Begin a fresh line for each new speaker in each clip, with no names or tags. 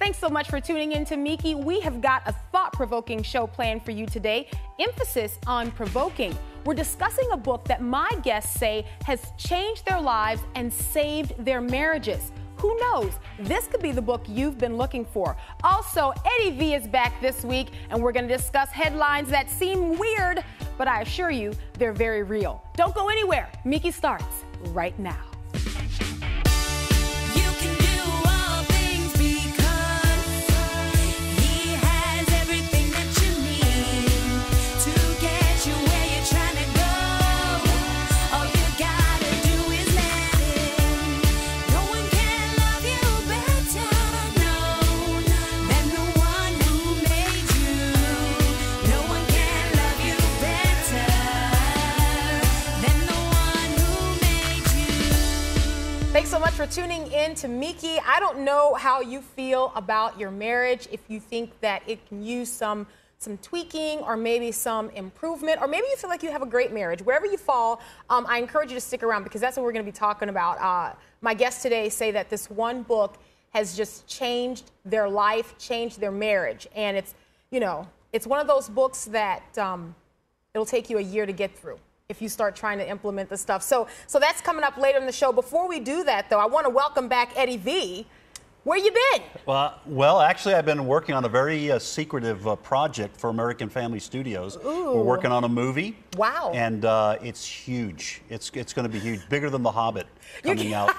Thanks so much for tuning in to Meeke. We have got a thought-provoking show planned for you today. Emphasis on provoking. We're discussing a book that my guests say has changed their lives and saved their marriages. Who knows? This could be the book you've been looking for. Also, Eddy V is back this week, and we're going to discuss headlines that seem weird, but I assure you, they're very real. Don't go anywhere. Meeke starts right now. Thanks so much for tuning in to Meeke. I don't know how you feel about your marriage, if you think that it can use some tweaking or maybe some improvement, or maybe you feel like you have a great marriage. Wherever you fall, I encourage you to stick around because that's what we're going to be talking about. My guests today say that this one book has just changed their life, changed their marriage. And it's, you know, it's one of those books that it'll take you a year to get through if you start trying to implement the stuff. So that's coming up later in the show. Before we do that, though, I want to welcome back Eddy V. Where you been?
Well, actually, I've been working on a very secretive project for American Family Studios.
Ooh.
We're working on a movie.
Wow.
And it's huge. It's going to be huge. Bigger than The Hobbit coming out.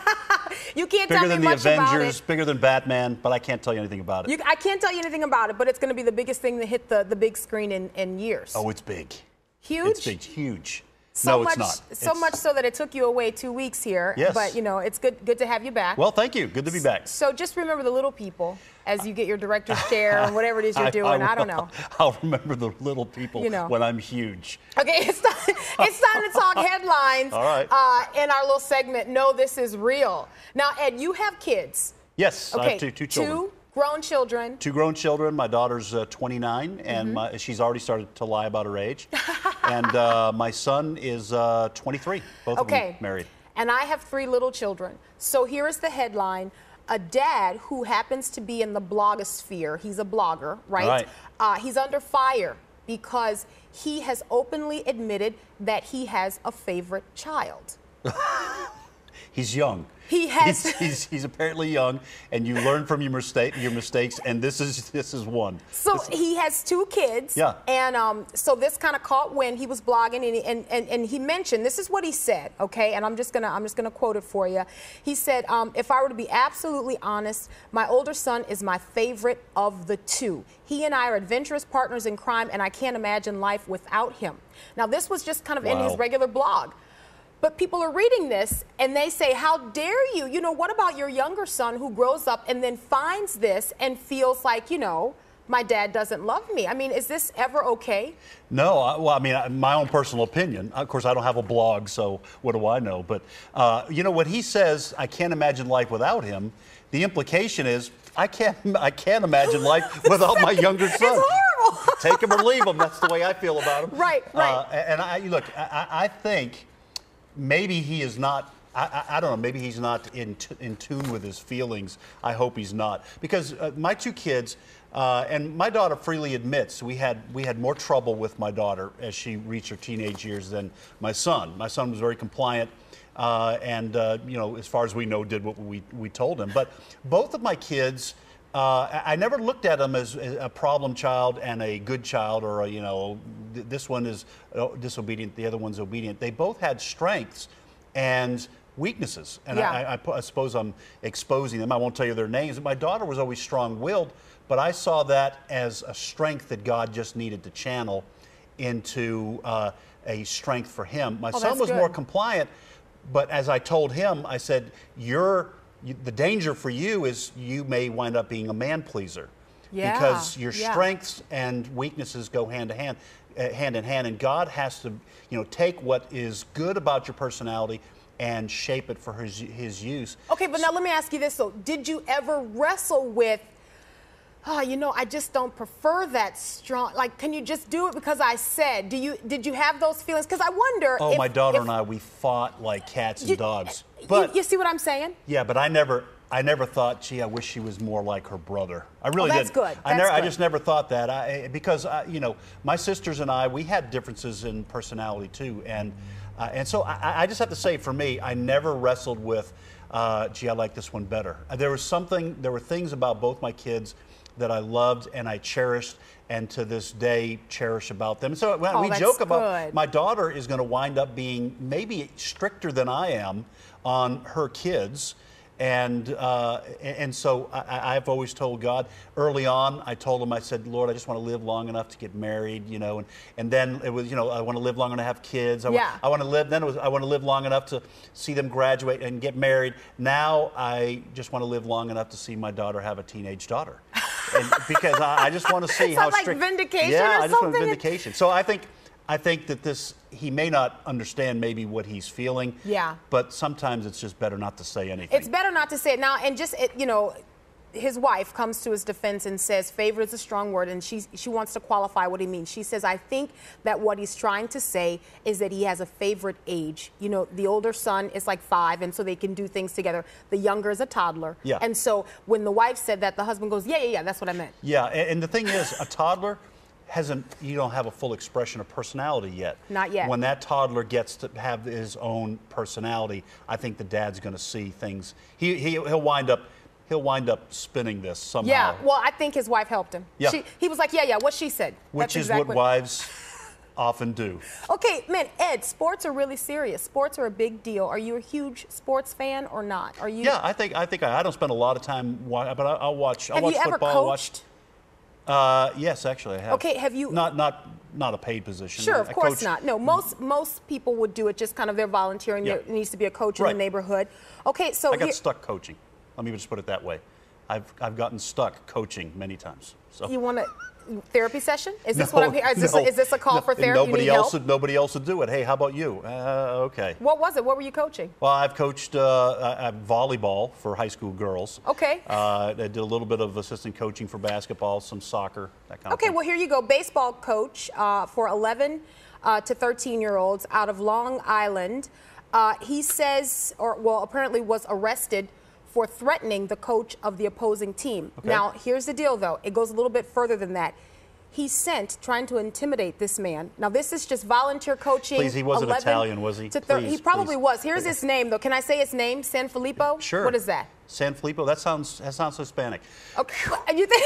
You can't
bigger
tell me
than the
much
Avengers,
about it.
bigger than Batman, but I can't tell you anything about it.
I can't tell you anything about it, but it's going to be the biggest thing to hit the big screen in years.
Oh, it's big.
Huge?
It's big, huge.
So
no,
much,
it's not.
So much so that it took you away 2 weeks here.
Yes.
But, you know, it's good to have you back.
Well, thank you. Good to be back.
So just remember the little people as you get your director's chair and whatever it is you're doing. I don't know.
I'll remember the little people when I'm huge.
Okay, it's time to talk headlines.
All right.
In our little segment, No, This Is Real. Now, Ed, you have kids.
Yes,
Okay,
I have two children.
Two grown children.
Two grown children. My daughter's 29, and she's already started to lie about her age. And my son is 23, both of them married.
And I have 3 little children. So here is the headline. A dad who happens to be in the blogosphere, he's a blogger, right? He's under fire because he has openly admitted that he has a favorite child.
He's young.
He has.
He's apparently young, and you learn from your mistakes, and this is one.
So he has 2 kids.
Yeah.
And so this kind of caught wind. He was blogging, and he mentioned, this is what he said, okay? And I'm just gonna quote it for you. He said, if I were to be absolutely honest, my older son is my favorite of the 2. He and I are adventurous partners in crime, and I can't imagine life without him. Now this was just kind of in his regular blog. But people are reading this and they say, how dare you? You know, what about your younger son who grows up and then finds this and feels like, you know, my dad doesn't love me? I mean, is this ever okay?
No, well, I mean, my own personal opinion. Of course, I don't have a blog, so what do I know? But, you know, when he says, I can't imagine life without him, the implication is, I can't imagine life without my younger son.
It's horrible.
Take him or leave him. That's the way I feel about him.
Right.
And I think maybe he is not, I don't know, maybe he's not in tune with his feelings. I hope he's not. Because my 2 kids, and my daughter freely admits, we had more trouble with my daughter as she reached her teenage years than my son. My son was very compliant and, you know, as far as we know, did what we told him. But both of my kids, I never looked at them as a problem child and a good child, or you know, this one is disobedient, the other one's obedient. They both had strengths and weaknesses, and I suppose I'm exposing them. I won't tell you their names. My daughter was always strong-willed, but I saw that as a strength that God just needed to channel into a strength for him. My son was more compliant, but as I told him, I said, the danger for you is you may wind up being a man pleaser, because your strengths and weaknesses go hand in hand, and God has to, you know, take what is good about your personality and shape it for his use. Okay,
but now let me ask you this though: did you ever wrestle with, oh, you know, I just don't prefer that strong. Like, can you just do it because I said? Did you have those feelings? Because I wonder.
Oh, my daughter and I, we fought like cats and dogs.
But you see what I'm saying?
Yeah, but I never I never thought, gee, I wish she was more like her brother. I really
that's
didn't.
good. That's
I
good.
just never thought that. Because you know, my sisters and I, we had differences in personality too, and so I just have to say, for me, I never wrestled with, gee, I like this one better. There were things about both my kids that I loved and I cherished, and to this day cherish about them. So when we joke about,
good.
my daughter is going to wind up being maybe stricter than I am on her kids. And so I've always told God early on. I told him, I said, Lord, I just want to live long enough to get married, you know, and then it was, you know, I want to live long enough to have kids. I want to live. Then it was, I want to live long enough to see them graduate and get married. Now I just want to live long enough to see my daughter have a teenage daughter, and because I just want to see how
like
strict.
vindication.
Yeah,
or
I just want vindication. So I think that he may not understand maybe what he's feeling.
Yeah.
But sometimes it's just better not to say anything.
It's better not to say it now. And just, you know, his wife comes to his defense and says, favorite is a strong word, and she wants to qualify what he means. She says, I think that what he's trying to say is that he has a favorite age. You know, the older son is like 5, and so they can do things together. The younger is a toddler.
Yeah.
And so when the wife said that, the husband goes, yeah, that's what I meant.
Yeah, and the thing is, a toddler you don't have a full expression of personality yet.
Not yet.
When that toddler gets to have his own personality, I think the dad's going to see things. He'll wind up spinning this somehow.
Yeah, well, I think his wife helped him.
Yeah.
He was like, yeah, what she said.
Which
That's
is what wives often do.
Okay, man, Ed, sports are really serious. Sports are a big deal. Are you a huge sports fan or not? Are you?
Yeah, I think I don't spend a lot of time, but I'll watch.
Have you ever coached?
Yes, actually, I have.
Okay, have you?
Not a paid position.
Sure, of course
coach.
not. No, most people would do it just kind of they're volunteering.
Yeah.
There needs to be a coach in the neighborhood. Okay, so
I got stuck coaching. Let me just put it that way. I've gotten stuck coaching many times. So.
You want a therapy session? Is this what I'm hearing? Is this a call for therapy?
Nobody else would do it. Hey, how about you? Okay.
What was it? What were you coaching?
Well, I've coached volleyball for high school girls.
Okay.
I did a little bit of assistant coaching for basketball, some soccer, that kind of thing.
Okay, well, here you go. Baseball coach for 11 to 13-year-olds out of Long Island. He says, apparently was arrested for threatening the coach of the opposing team. Okay. Now, here's the deal, though. It goes a little bit further than that. He sent, trying to intimidate this man. Now, this is just volunteer coaching.
Please, he wasn't Italian, was he?
He probably was. Here's his name, though. Can I say his name? San Filippo?
Sure.
What is that?
San Filippo? That sounds Hispanic.
Okay. You think...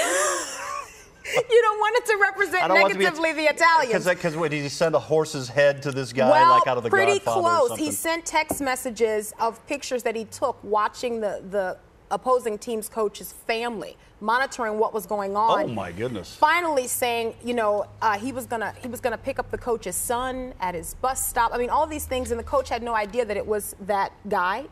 You don't want it to represent negatively the Italians.
Because did he send a horse's head to this guy like out of The
pretty
Godfather
close.
or something?
He sent text messages of pictures that he took watching the opposing team's coach's family, monitoring what was going on.
Oh my goodness!
Finally, saying he was gonna pick up the coach's son at his bus stop. I mean, all these things, and the coach had no idea that it was that guy.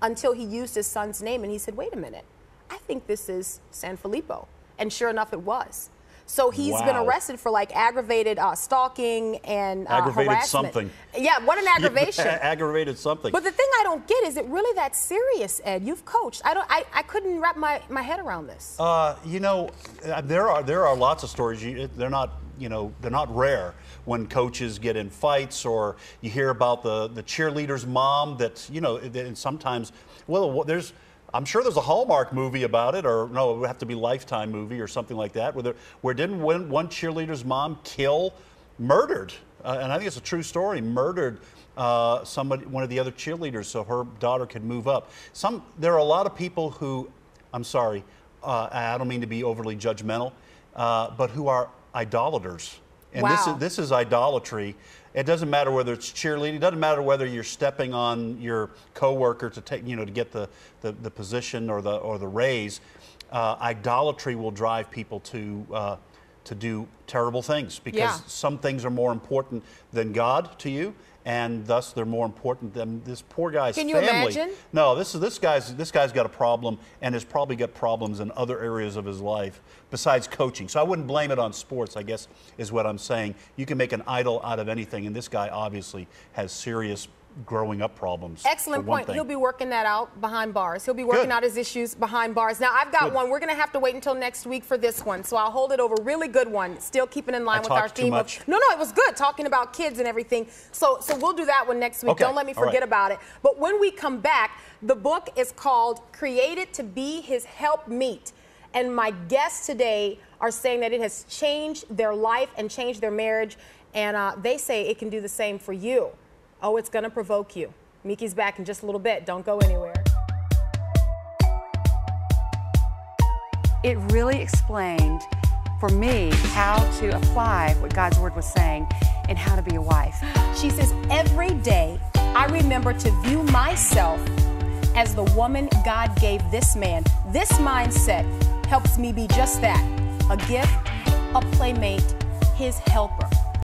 Until he used his son's name, and he said, "Wait a minute, I think this is San Filippo." And sure enough, it was. So he's been arrested for like aggravated stalking and
aggravated
harassment.
Something.
Yeah, what an aggravation.
Aggravated something.
But the thing I don't get is it really that serious, Ed? You've coached. I couldn't wrap my head around this.
There are lots of stories. They're not rare when coaches get in fights, or you hear about the cheerleader's mom and sometimes I'm sure there's a Hallmark movie about it, or no, it would have to be Lifetime movie or something like that, where didn't one cheerleader's mom murdered, and I think it's a true story, murdered one of the other cheerleaders so her daughter could move up. There are a lot of people who, I'm sorry, I don't mean to be overly judgmental, but who are idolaters. And this is idolatry. It doesn't matter whether it's cheerleading. It doesn't matter whether you're stepping on your coworker to get the position or the raise. Idolatry will drive people to do terrible things because some things are more important than God to you, and thus they're more important than this poor guy's family.
Can you imagine?
No, this guy's got a problem, and has probably got problems in other areas of his life besides coaching. So I wouldn't blame it on sports, I guess, is what I'm saying. You can make an idol out of anything, and this guy obviously has serious growing up problems.
Excellent point. He'll be working that out behind bars. He'll be working out his issues behind bars. Now, I've got one. We're going to have to wait until next week for this one, so I'll hold it over. Really good one. Still keeping in line with our theme of... No, it was good, talking about kids and everything. So we'll do that one next week.
Okay.
Don't let me forget about it. But when we come back, the book is called Created to Be His Helpmeet. And my guests today are saying that it has changed their life and changed their marriage. And they say it can do the same for you. Oh, it's going to provoke you. Meeke's back in just a little bit. Don't go anywhere.
It really explained for me how to apply what God's word was saying and how to be a wife.
She says, every day I remember to view myself as the woman God gave this man. This mindset helps me be just that, a gift, a playmate, his helper.